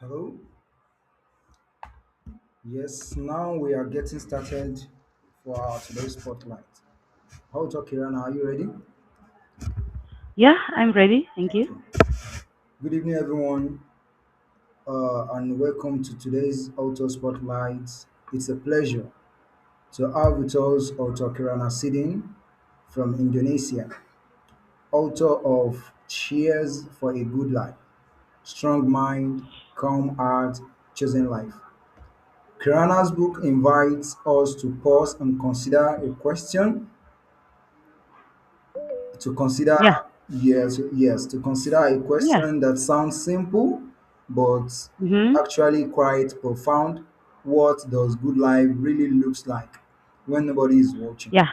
Hello. Yes, now we are getting started for our today's spotlight. How to Kirana, are you ready? Yeah, I'm ready. Thank you. Okay. Good evening, everyone, and welcome to today's Auto Spotlight. It's a pleasure to have with us Author Kirana Sidin from Indonesia, author of Cheers for a Good Life, Strong Mind, Calm Heart, Chosen Life. Kirana's book invites us to pause and consider a question to consider Yeah. to consider a Yeah. question that sounds simple but Mhm. actually quite profound. What does good life really looks like when nobody is watching? Yeah.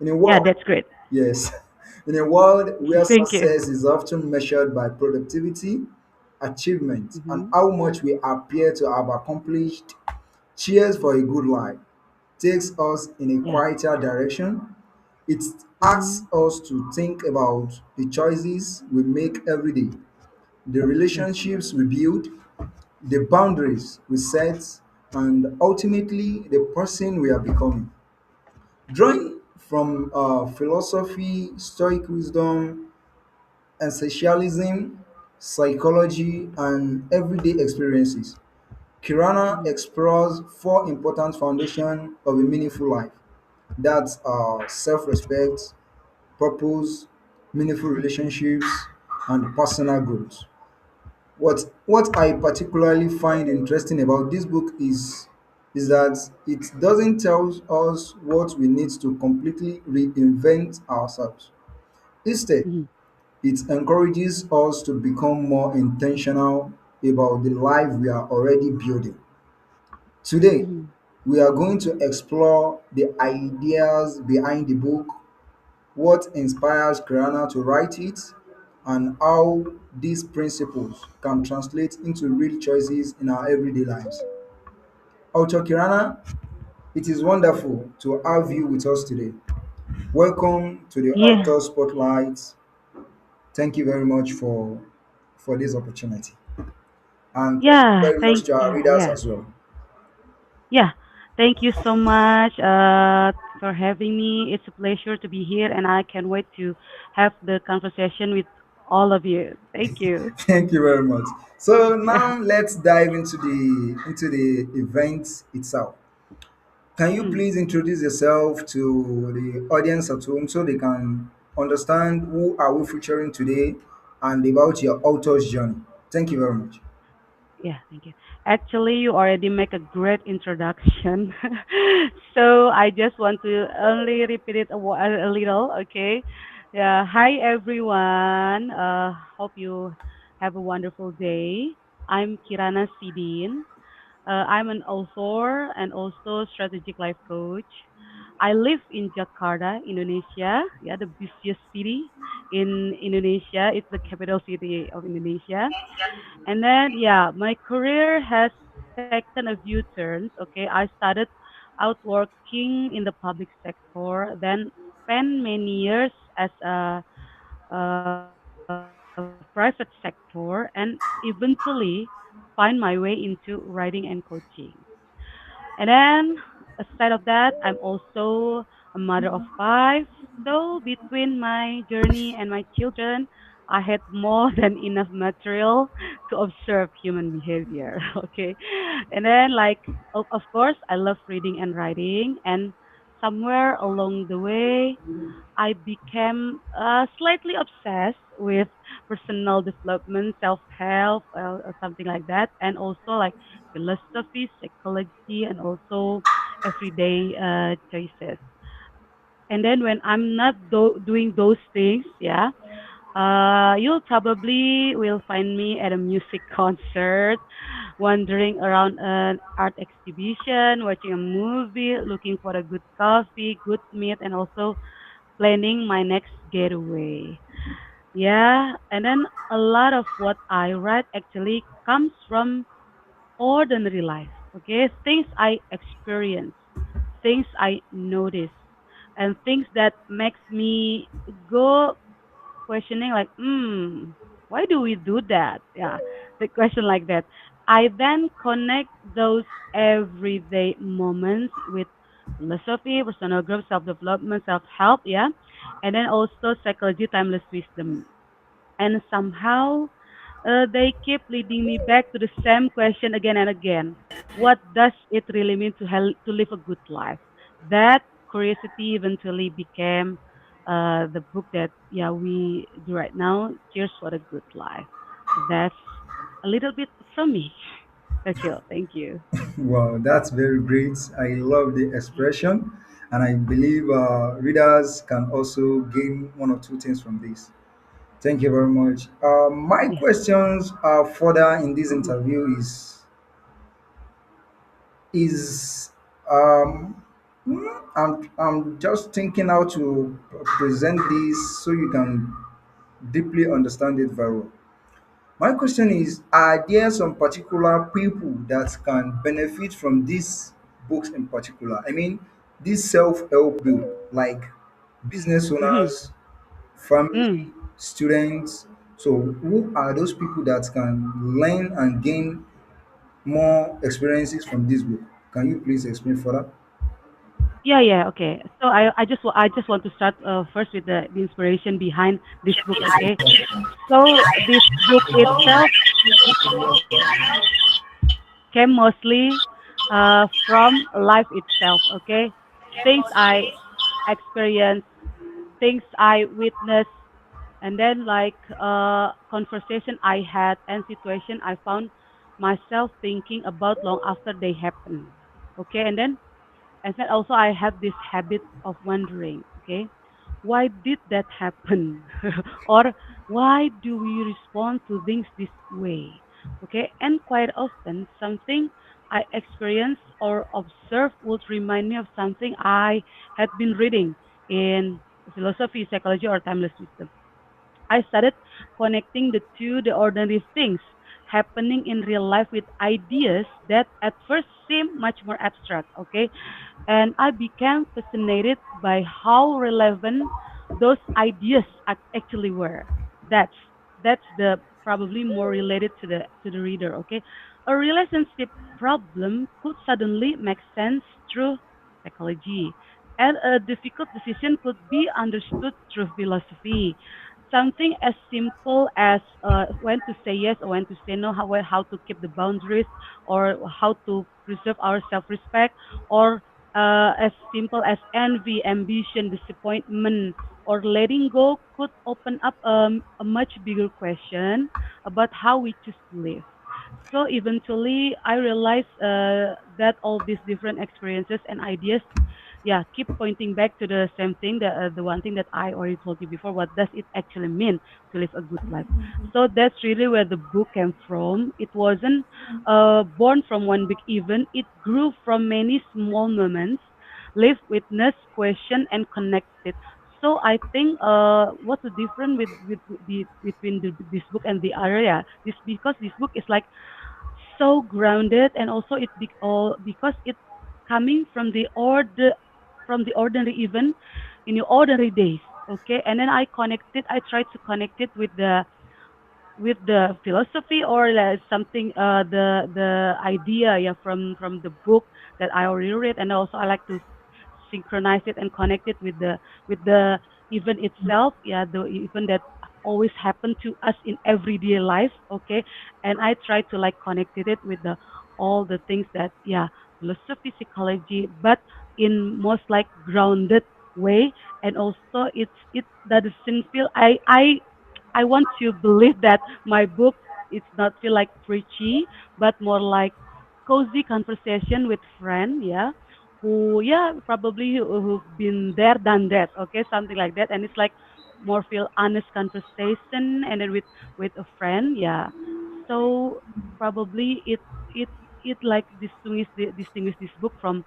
In a Yeah, world, that's great. yes, in a world where Thank you. success is often measured by productivity, achievement, and Mhm. how much we appear to have accomplished, Cheers for a Good Life takes us in a Yeah. quieter direction. It asks Mhm. us to think about the choices we make every day, the Yeah. relationships we build, the boundaries we set, and ultimately the person we are becoming. Drawing from philosophy, Stoic wisdom, essentialism, psychology, and everyday experiences, Kirana Mhm. explores four important foundations of a meaningful life. That's self-respect, purpose, meaningful relationships, and personal growth. What I particularly find interesting about this book is that it doesn't tell us what we need to completely reinvent ourselves. Instead, Mhm. it encourages us to become more intentional about the life we are already building. Today, Mhm. we are going to explore the ideas behind the book, what inspires Kirana to write it, and how these principles can translate into real choices in our everyday lives. Author Kirana, it is wonderful to have you with us today. Welcome to the Yeah. Author Spotlight. Thank you very much for this opportunity. And thank you Yeah. very much Thank to our you. readers Yeah. as well. Yeah. Thank you so much for having me. It's a pleasure to be here, and I can't wait to have the conversation with all of you. Thank you. Thank you very much. So Yeah. now let's dive into the event itself. Can you Mm. please introduce yourself to the audience at home so they can understand who are we featuring today and about your author's journey? Thank you very much. Yeah, thank you. Actually, you already make a great introduction. So I just want to only repeat it a little, okay? Yeah, hi everyone. Hope you have a wonderful day. I'm Kirana Sidin. I'm an author and also strategic life coach. I live in Jakarta, Indonesia. Yeah, the busiest city in Indonesia. It's the capital city of Indonesia. And then, yeah, my career has taken a few turns. Okay, I started out working in the public sector, then spent many years as a private sector, and eventually find my way into writing and coaching. And then, aside of that, I'm also a mother of five. So between my journey and my children, I had more than enough material to observe human behavior. Okay. And then, like, of course, I love reading and writing. And somewhere along the way, I became slightly obsessed with personal development, self help, or something like that, and also like philosophy, psychology, and also everyday choices. And then when I'm not doing those things, yeah, you'll probably will find me at a music concert, wandering around an art exhibition, watching a movie, looking for a good coffee, good meat, and also planning my next getaway. Yeah, and then a lot of what I write actually comes from ordinary life. Okay, things I experience, things I notice, and things that makes me go questioning like, why do we do that? Yeah. the question like that. I then connect those everyday moments with philosophy, personal growth, self-development, self-help, yeah, and then also psychology, timeless wisdom. And somehow they keep leading me back to the same question again and again. What does it really mean to live a good life? That curiosity eventually became the book that yeah we do right now. Cheers for a good life. So that's a little bit from me. Okay, well, thank you. Wow, that's very great. I love the expression, and I believe readers can also gain one or two things from this. Thank you very much. My Yeah. questions further in this Mm-hmm. interview is um, I'm just thinking how to present this so you can deeply understand it very well. My question is, are there some particular people that can benefit from these books in particular? I mean, this self-help book, like business Mm-hmm. owners, family, Mm. students. So, who are those people that can learn and gain more experiences from this book? Can you please explain further? Yeah, yeah, okay. So I just want to start first with the inspiration behind this book, okay? So this book itself came mostly from life itself, okay? Things I experienced, things I witnessed, and then like conversation I had and situation I found myself thinking about long after they happened, okay? And then also I have this habit of wondering, okay, why did that happen? Or why do we respond to things this way? Okay, and quite often something I experience or observe would remind me of something I had been reading in philosophy, psychology, or timeless wisdom. I started connecting the two, the ordinary things happening in real life with ideas that at first seem much more abstract, okay? And I became fascinated by how relevant those ideas actually were. That's that's the probably more related to the reader. Okay, a relationship problem could suddenly make sense through psychology, and a difficult decision could be understood through philosophy. Something as simple as when to say yes or when to say no, how to keep the boundaries, or how to preserve our self-respect, or as simple as envy, ambition, disappointment, or letting go could open up a much bigger question about how we choose to live. So eventually, I realized that all these different experiences and ideas, yeah, keep pointing back to the same thing, the one thing that I already told you before. What does it actually mean to live a good life? So that's really where the book came from. It wasn't born from one big event. It grew from many small moments, live, witness, question, and connected. So I think what's the difference with the between this book and the other? Yeah, this because this book is like so grounded, and also all because it coming from the ordinary event in your ordinary days, okay? And then I tried to connect it with the philosophy, or something the idea, yeah, from the book that I already read. And also I like to synchronize it and connect it with the event itself, yeah, the event that always happen to us in everyday life, okay? And I try to like connected it with the all the things that, yeah, philosophy, psychology, but in most like grounded way. And also it doesn't feel I want to believe that my book it's not feel like preachy, but more like cozy conversation with friend, yeah, who yeah probably who've been there, done that, okay, something like that. And it's like more feel honest conversation, and then with a friend, yeah. So probably it like distinguish this book from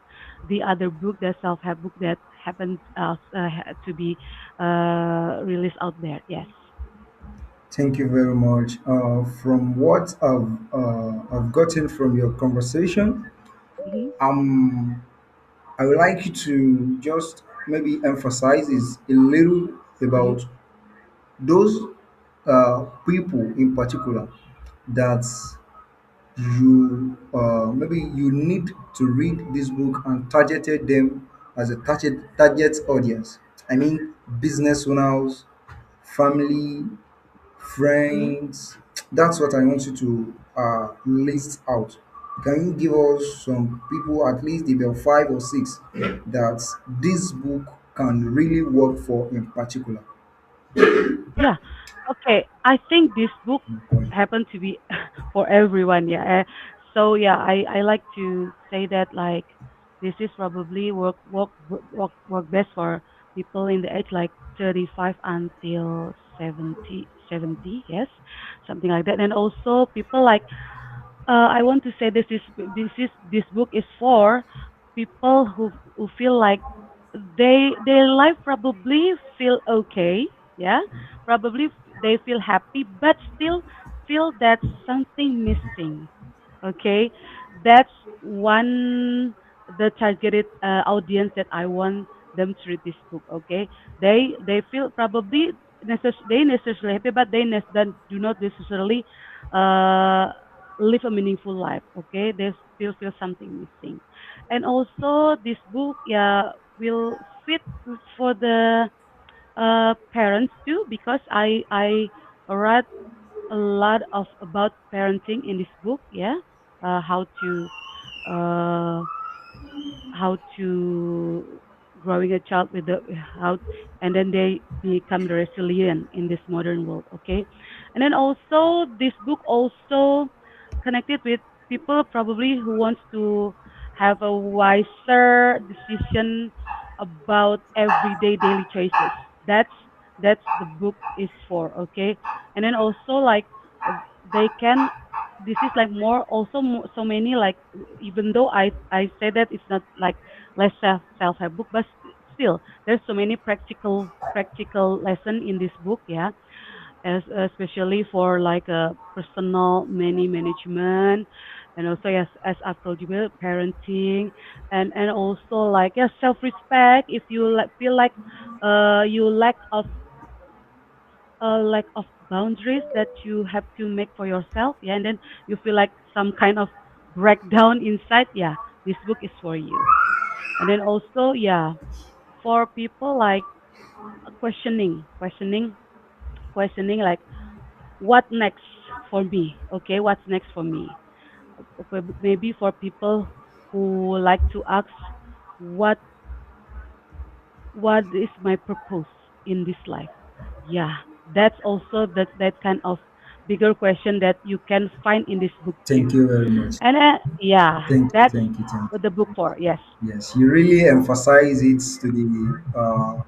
the other book, the self-help book that happened to be released out there. Yes. Thank you very much. From what I've gotten from your conversation, Mm-hmm. um, I would like you to just maybe emphasize is a little Mm-hmm. about those people in particular. that you maybe you need to read this book and targeted them as a target audience. I mean, business owners, family, Mhm. friends. That's what I want you to list out. Can you give us some people, at least about five or six, that this book can really work for in particular? Yeah. Okay. I think this book happened to be for everyone. Yeah. So yeah, I like to say that like this is probably work best for people in the age like 35 until 70. Yes, something like that. And also people like I want to say this book is for people who feel like their life probably feel okay, yeah, probably they feel happy, but still feel that something missing. Okay, that's one the targeted audience that I want them to read this book. Okay, they feel probably they necessarily happy, but they do not necessarily uh live a meaningful life. Okay, they still feel something missing, and also this book, yeah, will fit for the parents too, because I read a lot of about parenting in this book. Yeah, how to uh, how to growing a child with the how, and then they become resilient in this modern world. Okay, and then also this book also connected with people probably who wants to have a wiser decision about everyday daily choices. That's the book is for. Okay, and then also like uh, they can, this is like more also so many like, even though I say that it's not like less self-help book, but still there's so many practical lesson in this book. Yeah, as especially for like a personal money management, and also as I've told you about parenting, and also like, yeah, self-respect. If you like feel like you lack of boundaries that you have to make for yourself, yeah, and then you feel like some kind of breakdown inside, yeah, this book is for you. And then also, yeah, for people like questioning like what next for me. Okay, what's next for me? Okay, maybe for people who like to ask what what is my purpose in this life. Yeah, that's also that kind of bigger question that you can find in this book Thank too. you very much. And yeah, Thank you, that's thank you, thank what the you. book for. Yes. Yes, you really emphasize it to the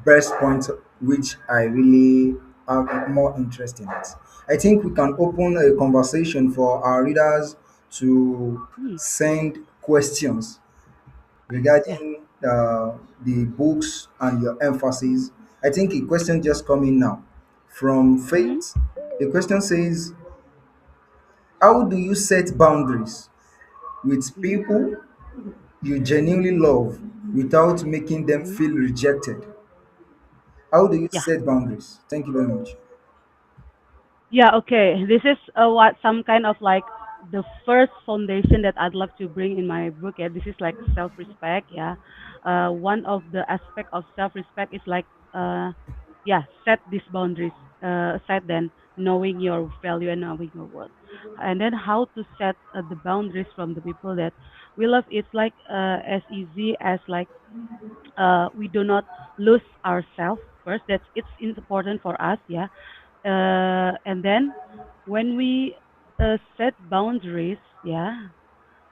best point, which I really have more interest in it. I think we can open a conversation for our readers to Mm, send questions yeah. regarding the books and your emphasis. I think a question just coming now from Mm-hmm. Faith. The question says, how do you set boundaries with Mm-hmm. people you genuinely love without making them Mm-hmm. feel rejected? How do you Yeah. set boundaries? Thank you very much. Yeah, okay. This is what some kind of like the first foundation that I'd love to bring in my book. Yeah, this is like self-respect. Yeah, one of the aspect of self-respect is like yeah, set these boundaries. Set then knowing your value and knowing your worth, and then how to set the boundaries from the people that we love. It's like as easy as like we do not lose ourselves first. That's it's important for us. Yeah, and then when we set boundaries, yeah,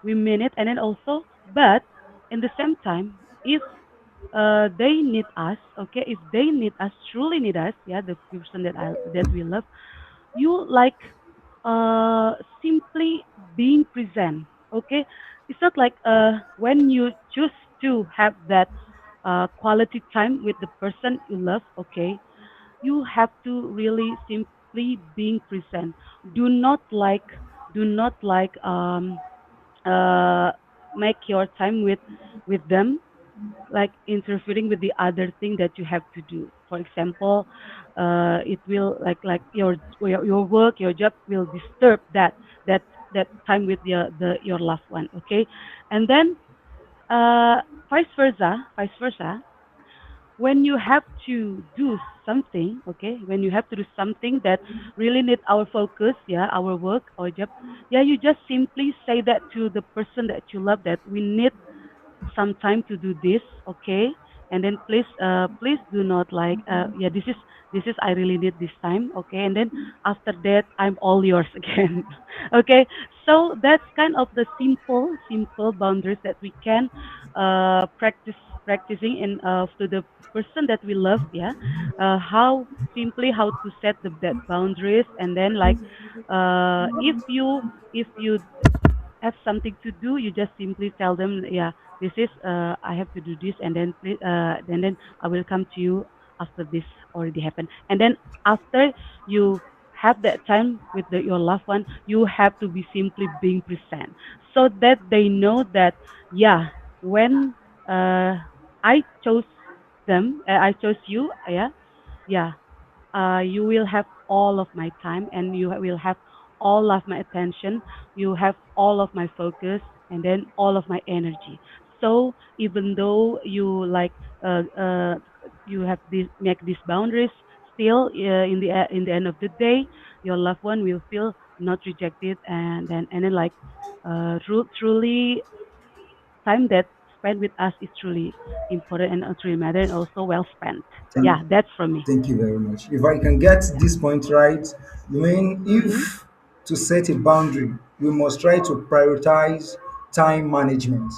we mean it. And then also, but in the same time, if they need us, okay, if they need us, truly need us, yeah, the person that we love, you like uh simply being present. Okay, it's not like when you choose to have that quality time with the person you love. Okay, you have to really simply being present. Do not like do not like uh make your time with them like interfering with the other thing that you have to do. For example, it will like your work, your job will disturb that that time with your loved one. Okay, and then uh, vice versa, when you have to do something, okay, when you have to do something that really need our focus, yeah, our work or job, yeah, you just simply say that to the person that you love, that we need some time to do this, okay, and then please do not like yeah, this is I really need this time, okay, and then after that I'm all yours again. Okay, so that's kind of the simple boundaries that we can practicing in to the person that we love, yeah, how simply how to set that boundaries, and then like if you have something to do, you just simply tell them, yeah, this is I have to do this, and then and then I will come to you after this already happened. And then after you have that time with your loved one, you have to be simply being present, so that they know that, yeah, when uh, I chose them, I chose you, yeah, yeah, you will have all of my time, and you will have all of my attention, you have all of my focus, and then all of my energy. So even though you like you have this make these boundaries, still in the end of the day, your loved one will feel not rejected, and then like truly time that spent with us is truly important and truly matter, and also well spent. Thank, Yeah, that's for me. thank you very much. If I can get this point right, you mean Mm-hmm. if to set a boundary, we must try to prioritize time management.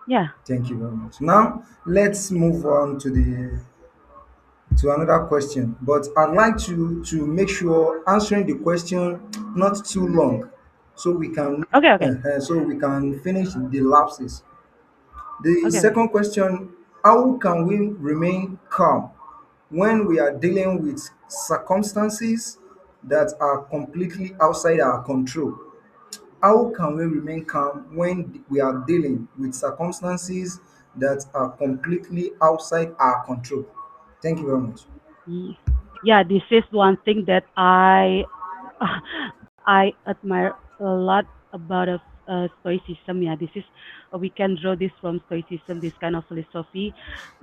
Yeah. Thank you very much. Now let's move on to another question. But I'd like to make sure answering the question not too long, so we can Okay, okay, finish the lapses. The okay, okay. second question: how can we remain calm when we are dealing with circumstances that are completely outside our control? How can we remain calm when we are dealing with circumstances that are completely outside our control? Thank you very much. Mm. Yeah, this is one thing that I admire a lot about of stoicism. Yeah, this is we can draw this from stoicism, this kind of philosophy.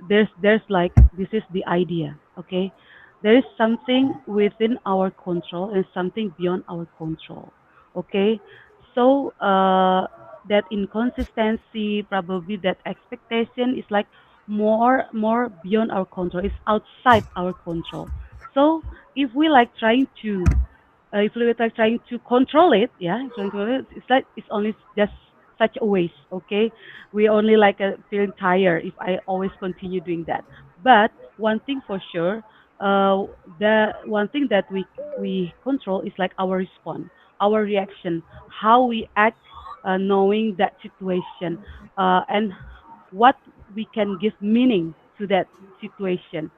There's like this is the idea. Okay, there is something within our control and something beyond our control. Okay, so that inconsistency, probably that expectation is like more beyond our control. It's outside our control. So if we like trying to if we were like trying to control it, yeah, control it, it's like it's only just such a waste. Okay, we only like feeling tired if I always continue doing that. But one thing for sure, the one thing that we control is like our response, our reaction, how we act, knowing that situation, and what we can give meaning to that situation.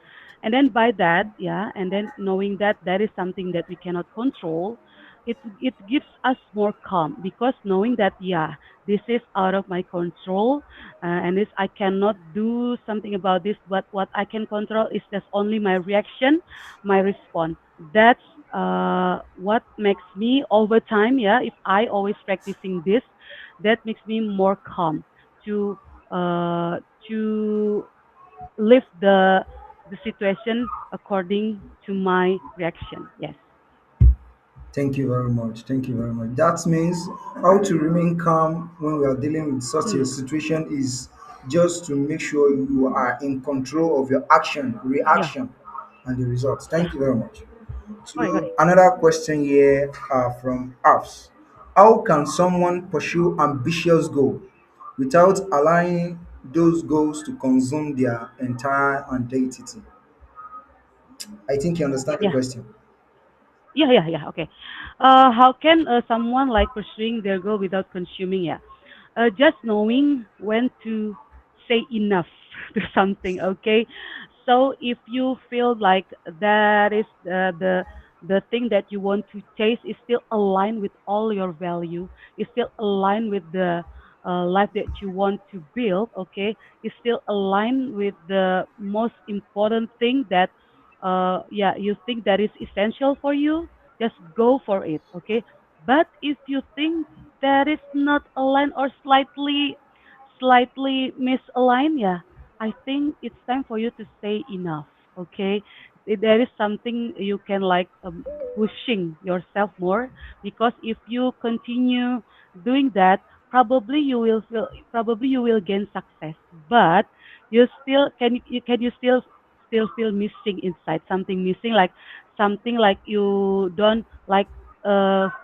And then by that, yeah, and then knowing that that is something that we cannot control, it gives us more calm, because knowing that, yeah, this is out of my control, and this I cannot do something about this, but what I can control is just only my reaction, my response. That's what makes me over time, yeah, if I always practicing this, that makes me more calm to uh to live the situation according to my reaction. Yes. Thank you very much. Thank you very much. That means how to remain calm when we are dealing with such a Mm. situation is just to make sure you are in control of your action, Yeah. reaction, and the results. Yeah. Thank you very much. Got So it. another question here from us. How can someone pursue ambitious goal without allowing those goals to consume their entire identity? I think you understand the Yeah. question. Yeah. Okay. How can someone like pursuing their goal without consuming? Yeah. Just knowing when to say enough to something. Okay. So if you feel like that is the thing that you want to chase is still aligned with all your value, is still aligned with life that you want to build, okay, is still aligned with the most important thing that yeah, you think that is essential for you, just go for it, okay. But if you think that is not aligned or slightly misaligned, yeah, I think it's time for you to say enough, okay. There is something you can like pushing yourself more, because if you continue doing that, probably you will gain success, but you still can you still feel missing inside, something missing, like something like you don't like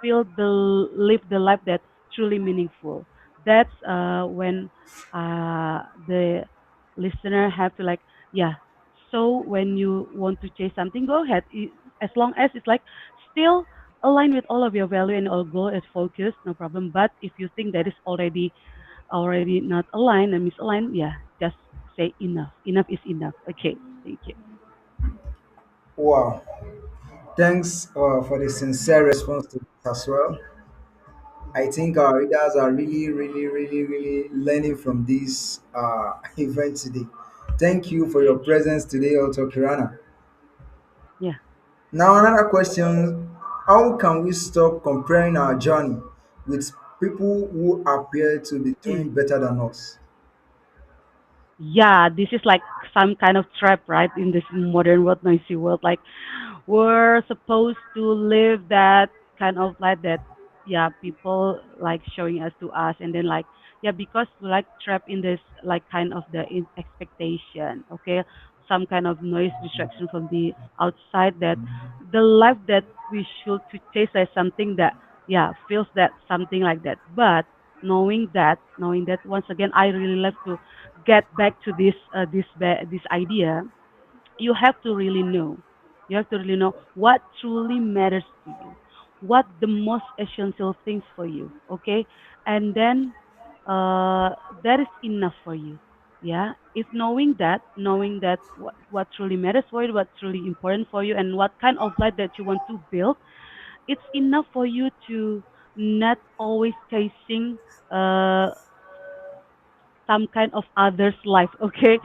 feel the live the life that's truly meaningful. That's when the listener have to like, yeah, so when you want to chase something, go ahead. As long as it's like still align with all of your value and all goal and focus, no problem. But if you think that is already not aligned and misaligned, yeah, just say enough. Enough is enough. Okay, thank you. Wow. Thanks for the sincere response to this as well. I think our readers are really, really, really, really learning from this event today. Thank you for your presence today, Auto Kirana. Yeah. Now, another question: how can we stop comparing our journey with people who appear to be doing Mm. better than us? Yeah, this is like some kind of trap, right? In this modern world, noisy world, like we're supposed to live that kind of life that, yeah, people like showing us to us, and then like, yeah, because we're like trapped in this like kind of the expectation, okay, some kind of noise distraction from the outside, that the life that we should to chase as something that, yeah, feels that something like that. But knowing that once again, I really love to get back to this idea. You have to really know. You have to really know what truly matters to you, what the most essential things for you, okay? And then that is enough for you. Yeah. If knowing that what truly matters for you, what truly important for you, and what kind of life that you want to build, it's enough for you to not always chasing uh some kind of others life, okay.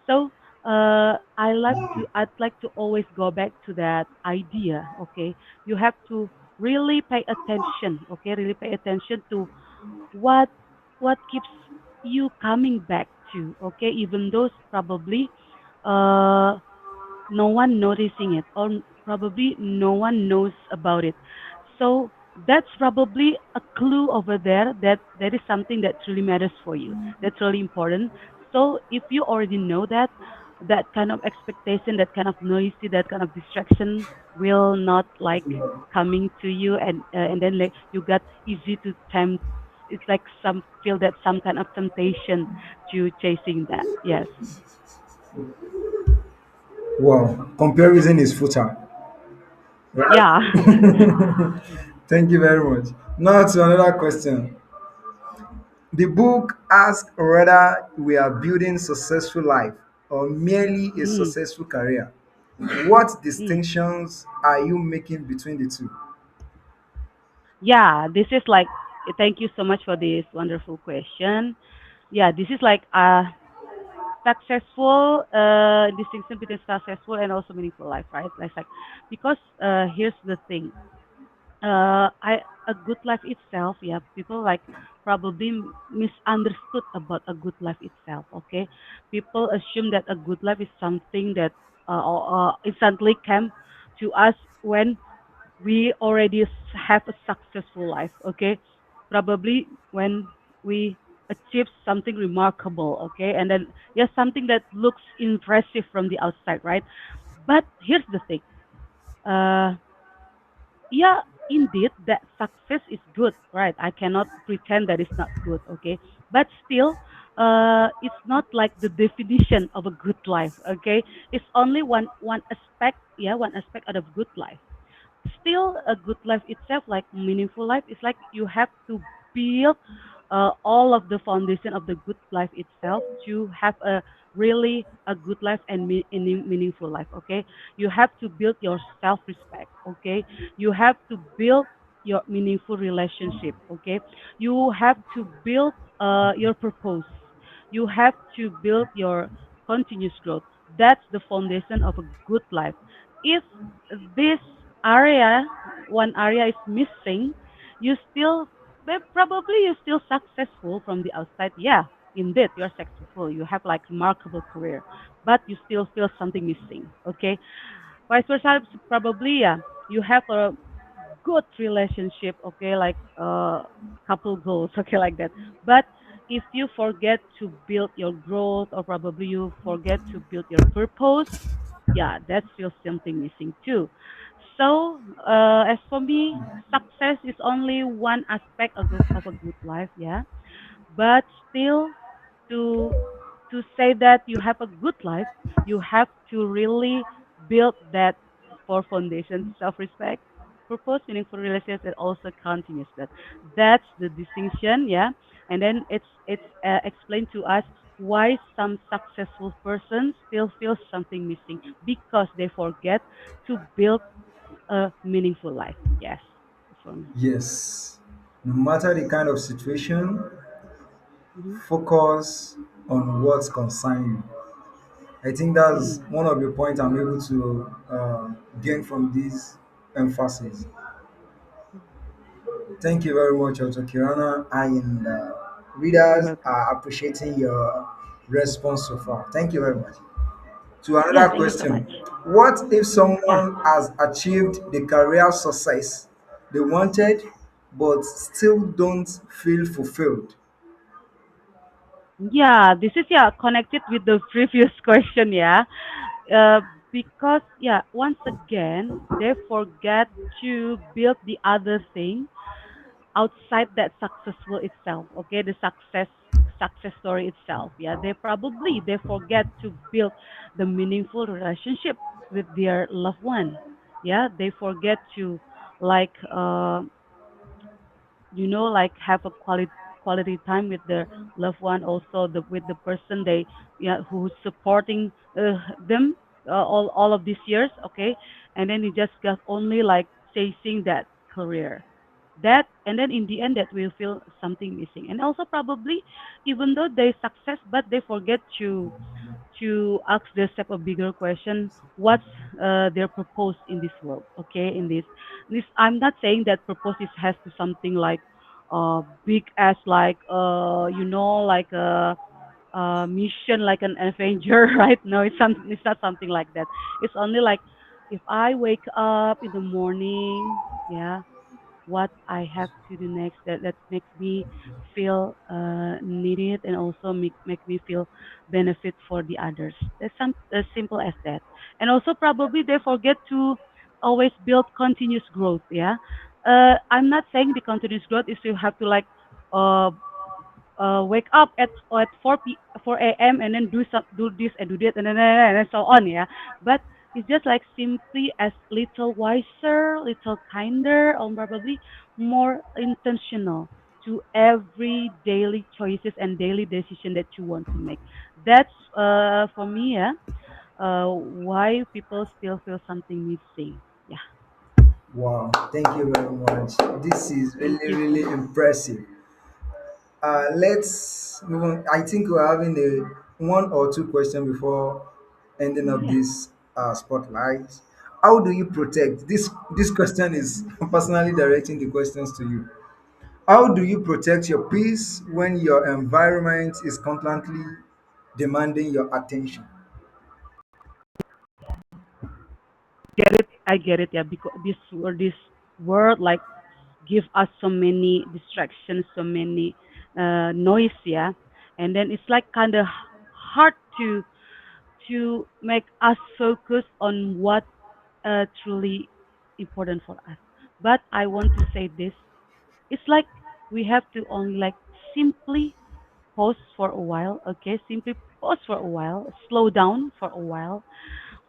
So I'd like to always go back to that idea, okay. You have to really pay attention, okay, really pay attention to what what keeps you coming back to, okay, even those probably uh no one noticing it, or probably no one knows about it. So that's probably a clue over there that there is something that really matters for you, that's really important. So if you already know that, that kind of expectation, that kind of noisy, that kind of distraction will not like coming to you, and then like you got easy to tempt. It's like some feel that some kind of temptation to chasing that. Yes. Wow, comparison is futile. Right? Yeah. Thank you very much. Now to another question. The book asks whether we are building successful life or merely a Mm, successful career. What mm. distinctions are you making between the two? Yeah, this is like, thank you so much for this wonderful question. Yeah, this is like a successful distinction between successful and also meaningful life, right? Like because here's the thing. I A good life itself, yeah, people like probably misunderstood about a good life itself, okay? People assume that a good life is something that instantly came to us when we already have a successful life, okay, probably when we achieve something remarkable, okay, and then yes, something that looks impressive from the outside, right? But here's the thing. uh yeah, indeed, that success is good, right? I cannot pretend that it's not good, okay? But still, it's not like the definition of a good life, okay? It's only one aspect, yeah, one aspect of good life. Still, a good life itself, like meaningful life, is like you have to build all of the foundation of the good life itself to have a really a good life and meaningful life, okay. You have to build your self respect, okay. You have to build your meaningful relationship. Okay, you have to build your purpose. You have to build your continuous growth. That's the foundation of a good life. If this area, one area is missing, you still probably you're still successful from the outside. Yeah, indeed, you're successful. You have like remarkable career, but you still feel something missing. Okay, vice versa, probably yeah, you have a good relationship, okay, like couple goals, okay, like that. But if you forget to build your growth, or probably you forget to build your purpose, yeah, that's still something missing too. So as for me, success is only one aspect of a good life, yeah. But still, to say that you have a good life, you have to really build that four foundations: self-respect, purpose, meaningful relationships, and also continuous growth. That's the distinction, yeah. And then it's explained to us why some successful persons still feel something missing, because they forget to build a meaningful life. Yes, for me. Yes. No matter the kind of situation, Mm-hmm. focus on what's concern you. I think that's Mm-hmm. one of the points I'm able to gain from this emphasis. Thank you very much, Dr. Kirana. And You're readers welcome. are appreciating your response so far. Thank you very much. To Yeah, another thank you so much. question: what if Yeah. someone has achieved the career success they wanted but still don't feel fulfilled? Yeah, this is yeah connected with the previous question, yeah. Uh, because yeah, once again they forget to build the other thing outside that successful itself. Okay, the success story itself. Yeah, they forget to build the meaningful relationship with their loved one. Yeah, they forget to like like have a quality time with their loved one, also with the person they, yeah, who's supporting them all of these years, okay. And then you just got only like chasing that career, that, and then in the end that will feel something missing. And also probably, even though they success, but they forget to ask themselves a bigger question: what's their purpose in this world? Okay, in this, I'm not saying that purpose is has to something like big as like like a mission like an Avenger, right? No, it's not something like that. It's only like if I wake up in the morning, yeah, what I have to do next, that makes me feel needed, and also make me feel benefit for the others. That's some as simple as that. And also probably they forget to always build continuous growth. Yeah, I'm not saying the continuous growth is you have to like uh wake up at 4 a.m. and then do this and do that, and so on, yeah. But it's just like simply as little wiser, little kinder, or probably more intentional to every daily choices and daily decision that you want to make. That's for me, yeah, why people still feel something missing. Yeah. Wow, thank you very much. This is Thank really, you so really much. impressive. Let's move on. I think we're having a one or two questions before ending up Yeah. this spotlight. How do you protect this? This question is personally directing the questions to you. How do you protect your peace when your environment is constantly demanding your attention? Get it? I get it. Yeah, because this world like give us so many distractions, so many noise. Yeah, and then it's like kind of hard to make us focus on what truly important for us. But I want to say this: it's like we have to only like simply pause for a while. Okay, simply pause for a while, slow down for a while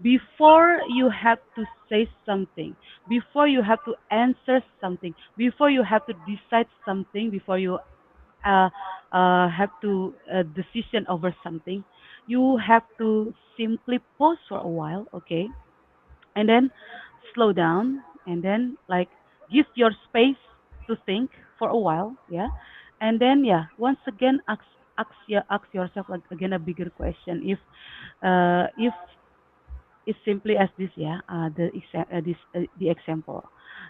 before you have to say something, before you have to answer something, before you have to decide something, before you uh, have to decision over something, you have to simply pause for a while, okay, and then slow down, and then like give your space to think for a while, yeah, and then yeah, once again ask yourself like again a bigger question. If it's simply as this, yeah, the example,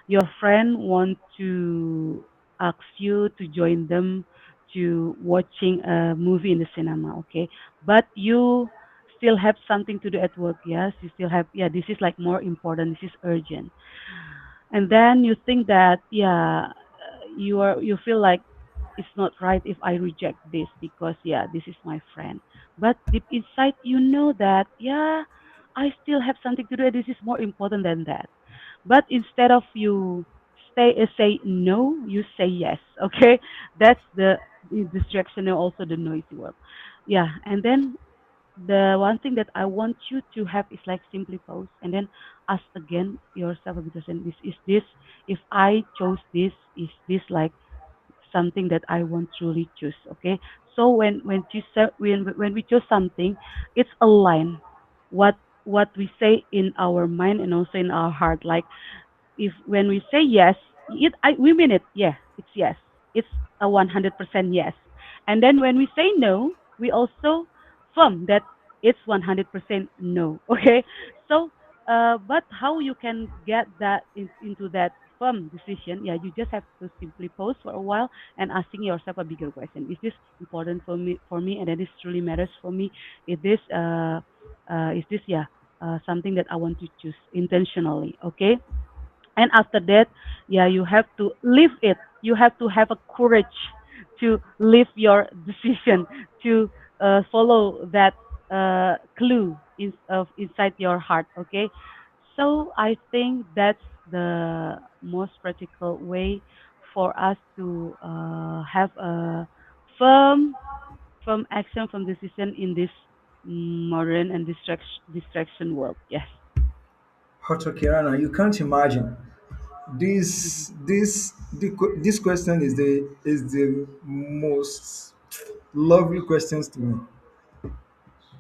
your friend want to ask you to join them to watching a movie in the cinema, okay, but you still have something to do at work, yes, you still have, yeah, this is like more important, this is urgent, and then you think that yeah, you feel like it's not right if I reject this because yeah, this is my friend, but deep inside you know that yeah, I still have something to do, this is more important than that, but instead of you say no, you say yes, okay, that's the distraction and also the noisy world, yeah, and then the one thing that I want you to have is like simply pause and then ask again yourself a question. This is this. If I chose this, is this like something that I want truly choose? Okay. So when we choose something, it's aligned what what we say in our mind and also in our heart. Like if when we say yes, we mean it. Yeah, it's yes. It's a 100% yes. And then when we say no, we also firm that it's 100% no. Okay. So, but how you can get that into that firm decision? Yeah, you just have to simply pause for a while and asking yourself a bigger question: Is this important for me? For me, and then this truly matters for me? Is this yeah something that I want to choose intentionally? Okay, and after that yeah, you have to live it, you have to have a courage to live your decision, to follow that clue inside your heart, okay, so I think that's the most practical way for us to have a firm firm action from decision in this modern and distraction world, yes. Dr. Kirana, you can't imagine. This question is the most lovely questions to me. Hmm.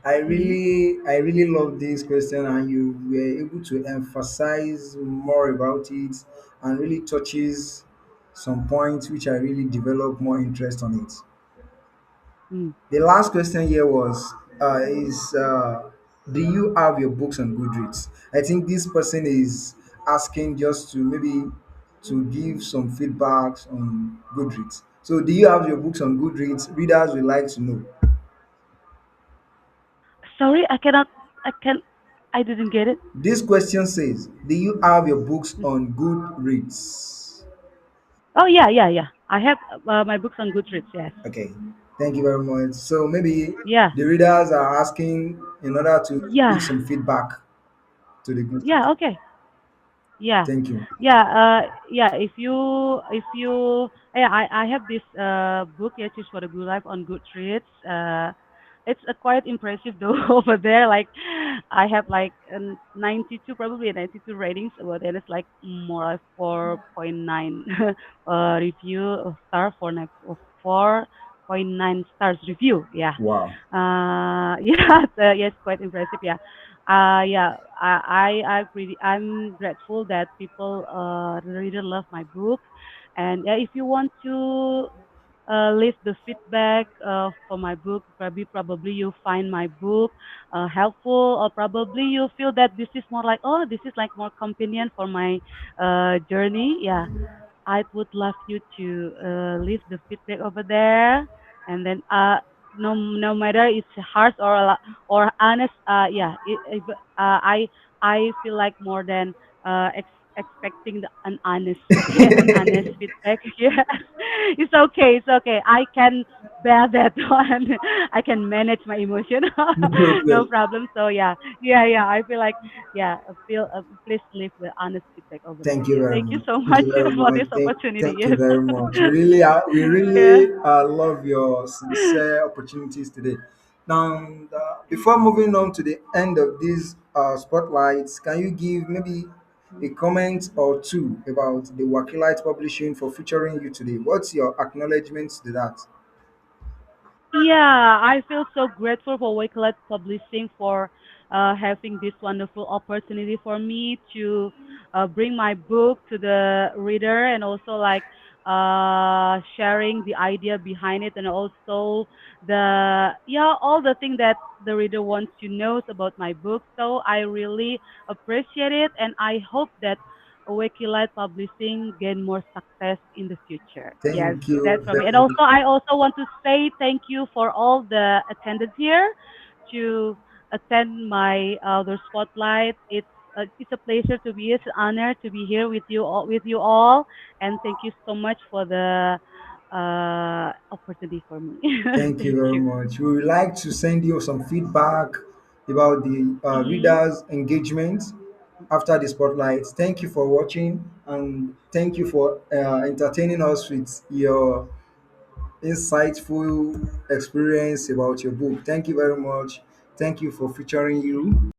I really love this question, and you were able to emphasize more about it and really touches some points which I really develop more interest on it. Mm. The last question here was is do you have your books on Goodreads? I think this person is asking just to maybe to give some feedbacks on Goodreads. So do you have your books on Goodreads? Readers would like to know. Sorry, I cannot. I can. I didn't get it. This question says, do you have your books on Goodreads? Oh yeah, yeah, yeah. I have my books on Goodreads. Yes. Okay, thank you very much. So maybe Yeah. the readers are asking in order to give Yeah. some feedback to the Goodreads. Yeah. Okay. Yeah. Thank you. Yeah. Yeah. If you yeah, I have this book, yeah, Choose for the Good Life on Goodreads. It's quite impressive though over there. Like I have like 92, probably 92 ratings about it. It's like more like 4.9 review star for 4.9 stars review. Yeah. Wow. Yeah, yeah, it's quite impressive. Yeah. Yeah, I'm grateful that people really love my book, and yeah, if you want to leave the feedback for my book, probably you find my book helpful, or probably you feel that this is more like, oh, this is like more convenient for my journey. Yeah, I would love you to leave the feedback over there, and then no matter it's harsh or honest, yeah, I feel like more than expecting an honest, okay, an honest feedback. Yes, it's okay. I can bear that one. I can manage my emotion. No No problem. problem. So yeah, yeah, yeah. I feel like yeah. Please leave the honest feedback over there. Thank you Yeah. very Thank you much. so Thank much you very for much. this opportunity. Thank you Yes. very much. We Yeah. really love your sincere opportunities today. Now, before moving on to the end of these spotlights, can you give maybe a comment or two about the Wakeelite Publishing for featuring you today? What's your acknowledgements to that? Yeah, I feel so grateful for Wakelet Publishing for having this wonderful opportunity for me to bring my book to the reader, and also like sharing the idea behind it, and also the yeah all the thing that the reader wants to know about my book. So I really appreciate it, and I hope that Wakeelite Publishing gain more success in the future. Yes, Thank you that's for me. And very also, I also want to say thank you for all the attendance here to attend my the spotlight. It's a pleasure to be. It's an honor to be here with you all. And thank you so much for the opportunity for me. Thank you Thank very you. much. We would like to send you some feedback about the Hmm. readers' engagement after the spotlight. Thank you for watching, and thank you for entertaining us with your insightful experience about your book. Thank you very much. Thank you for featuring you.